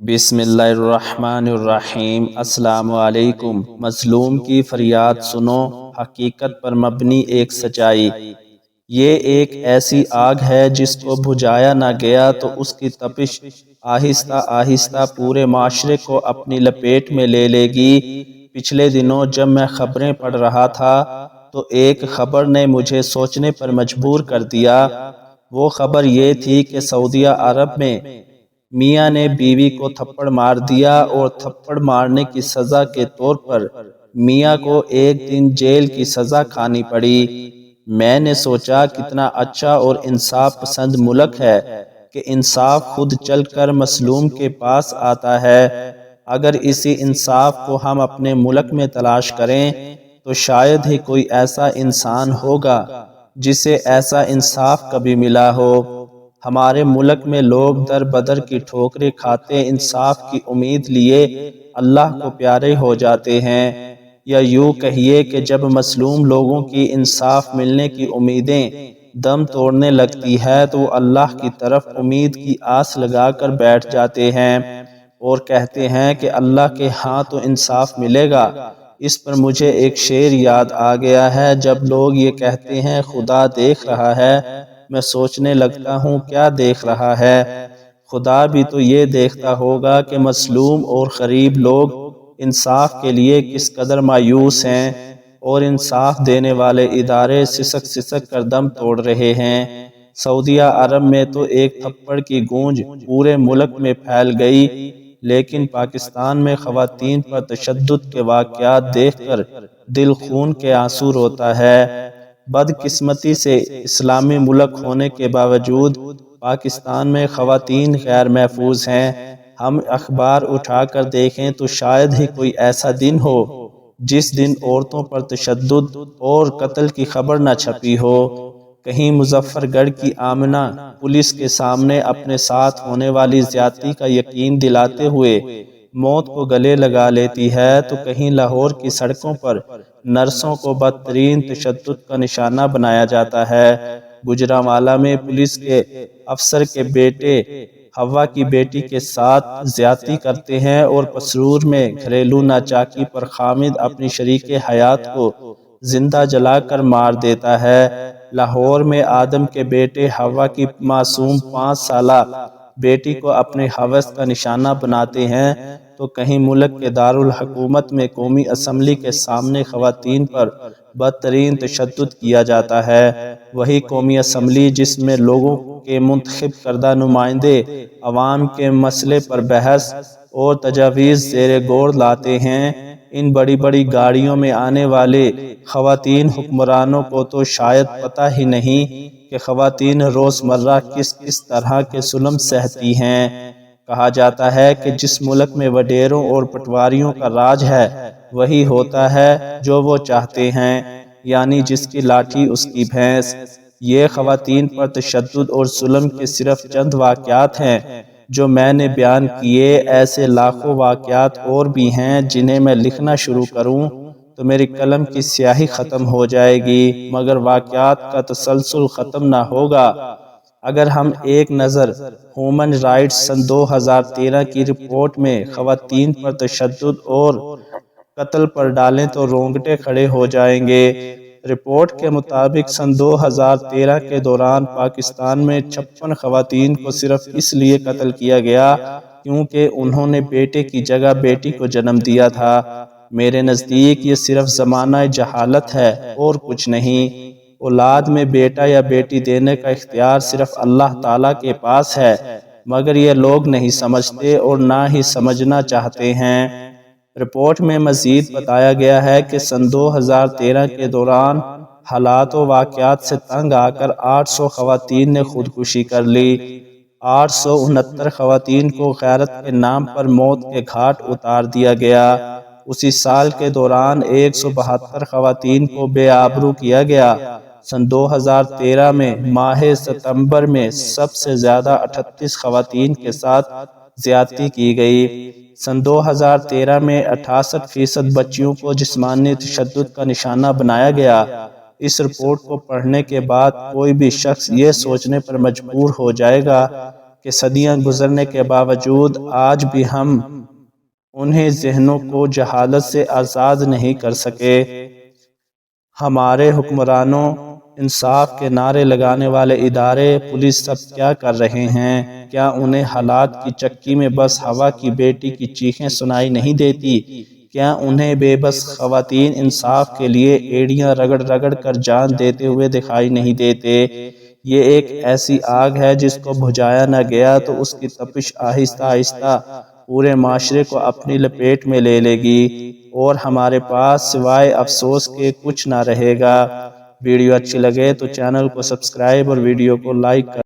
بسم اللہ الرحمن الرحیم۔ السلام علیکم۔ مظلوم کی فریاد سنو، حقیقت پر مبنی ایک سچائی۔ یہ ایک ایسی آگ ہے جس کو بجھایا نہ گیا تو اس کی تپش آہستہ آہستہ پورے معاشرے کو اپنی لپیٹ میں لے لے گی۔ پچھلے دنوں جب میں خبریں پڑھ رہا تھا تو ایک خبر نے مجھے سوچنے پر مجبور کر دیا۔ وہ خبر یہ تھی کہ سعودیہ عرب میں میاں نے بیوی کو تھپڑ مار دیا اور تھپڑ مارنے کی سزا کے طور پر میاں کو 1 دن جیل کی سزا کھانی پڑی۔ میں نے سوچا کتنا اچھا اور انصاف پسند ملک ہے کہ انصاف خود چل کر مظلوم کے پاس آتا ہے۔ اگر اسی انصاف کو ہم اپنے ملک میں تلاش کریں تو شاید ہی کوئی ایسا انسان ہوگا جسے ایسا انصاف کبھی ملا ہو۔ ہمارے ملک میں لوگ در بدر کی ٹھوکریں کھاتے انصاف کی امید لیے اللہ کو پیارے ہو جاتے ہیں، یا یوں کہیے کہ جب مظلوم لوگوں کی انصاف ملنے کی امیدیں دم توڑنے لگتی ہے تو وہ اللہ کی طرف امید کی آس لگا کر بیٹھ جاتے ہیں اور کہتے ہیں کہ اللہ کے ہاں تو انصاف ملے گا۔ اس پر مجھے ایک شعر یاد آ گیا ہے، جب لوگ یہ کہتے ہیں خدا دیکھ رہا ہے، میں سوچنے لگتا ہوں کیا دیکھ رہا ہے؟ خدا بھی تو یہ دیکھتا ہوگا کہ مظلوم اور غریب لوگ انصاف کے لیے کس قدر مایوس ہیں اور انصاف دینے والے ادارے سسک سسک کر دم توڑ رہے ہیں۔ سعودیہ عرب میں تو ایک تھپڑ کی گونج پورے ملک میں پھیل گئی، لیکن پاکستان میں خواتین پر تشدد کے واقعات دیکھ کر دل خون کے آنسو روتا ہے۔ بدقسمتی سے اسلامی ملک ہونے کے باوجود پاکستان میں خواتین غیر محفوظ ہیں۔ ہم اخبار اٹھا کر دیکھیں تو شاید ہی کوئی ایسا دن ہو جس دن عورتوں پر تشدد اور قتل کی خبر نہ چھپی ہو۔ کہیں مظفر گڑھ کی آمنہ پولیس کے سامنے اپنے ساتھ ہونے والی زیادتی کا یقین دلاتے ہوئے موت کو گلے لگا لیتی ہے، تو کہیں لاہور کی سڑکوں پر نرسوں کو بدترین تشدد کا نشانہ بنایا جاتا ہے۔ گوجرانوالہ میں پولیس کے افسر کے بیٹے ہوا کی بیٹی کے ساتھ زیادتی کرتے ہیں اور پسرور میں گھریلو ناچاکی پر خامد اپنی شریک حیات کو زندہ جلا کر مار دیتا ہے۔ لاہور میں آدم کے بیٹے ہوا کی معصوم 5 سالہ بیٹی کو اپنے ہوس کا نشانہ بناتے ہیں، تو کہیں ملک کے دارالحکومت میں قومی اسمبلی کے سامنے خواتین پر بدترین تشدد کیا جاتا ہے۔ وہی قومی اسمبلی جس میں لوگوں کے منتخب کردہ نمائندے عوام کے مسئلے پر بحث اور تجاویز زیر غور لاتے ہیں، ان بڑی بڑی گاڑیوں میں آنے والے خواتین حکمرانوں کو تو شاید پتہ ہی نہیں کہ خواتین روزمرہ کس کس طرح کے ظلم سہتی ہیں۔ کہا جاتا ہے کہ جس ملک میں وڈیروں اور پٹواریوں کا راج ہے وہی ہوتا ہے جو وہ چاہتے ہیں، یعنی جس کی لاٹھی اس کی بھینس۔ یہ خواتین پر تشدد اور ظلم کے صرف چند واقعات ہیں جو میں نے بیان کیے، ایسے لاکھوں واقعات اور بھی ہیں جنہیں میں لکھنا شروع کروں تو میری قلم کی سیاہی ختم ہو جائے گی، مگر واقعات کا تسلسل ختم نہ ہوگا۔ اگر ہم ایک نظر ہیومن رائٹس سن 2013 کی رپورٹ میں خواتین پر تشدد اور قتل پر ڈالیں تو رونگٹے کھڑے ہو جائیں گے۔ رپورٹ کے مطابق سن 2013 کے دوران پاکستان میں 56 خواتین کو صرف اس لیے قتل کیا گیا کیونکہ انہوں نے بیٹے کی جگہ بیٹی کو جنم دیا تھا۔ میرے نزدیک یہ صرف زمانہ جہالت ہے اور کچھ نہیں۔ اولاد میں بیٹا یا بیٹی دینے کا اختیار صرف اللہ تعالیٰ کے پاس ہے، مگر یہ لوگ نہیں سمجھتے اور نہ ہی سمجھنا چاہتے ہیں۔ رپورٹ میں مزید بتایا گیا ہے کہ سن 2013 کے دوران حالات و واقعات سے تنگ آ کر 800 خواتین نے خودکشی کر لی۔ 869 خواتین کو غیرت کے نام پر موت کے گھاٹ اتار دیا گیا۔ اسی سال کے دوران 172 خواتین کو بے آبرو کیا گیا۔ سن 2013 میں ماہ ستمبر میں سب سے زیادہ 38 خواتین کے ساتھ زیادتی کی گئی۔ سن 2013 میں 68% بچیوں کو جسمانی تشدد کا نشانہ بنایا گیا۔ اس رپورٹ کو پڑھنے کے بعد کوئی بھی شخص یہ سوچنے پر مجبور ہو جائے گا کہ صدیاں گزرنے کے باوجود آج بھی ہم انہیں ذہنوں کو جہالت سے آزاد نہیں کر سکے۔ ہمارے حکمرانوں، انصاف کے نعرے لگانے والے ادارے، پولیس سب کیا کر رہے ہیں؟ کیا انہیں حالات کی چکی میں بس ہوا کی بیٹی کی چیخیں سنائی نہیں دیتی؟ کیا انہیں بے بس خواتین انصاف کے لیے ایڑیاں رگڑ رگڑ کر جان دیتے ہوئے دکھائی نہیں دیتے؟ یہ ایک ایسی آگ ہے جس کو بجھایا نہ گیا تو اس کی تپش آہستہ آہستہ پورے معاشرے کو اپنی لپیٹ میں لے لے گی، اور ہمارے پاس سوائے افسوس کے کچھ نہ رہے گا۔ ویڈیو اچھی لگے تو چینل کو سبسکرائب اور ویڈیو کو لائک کریں۔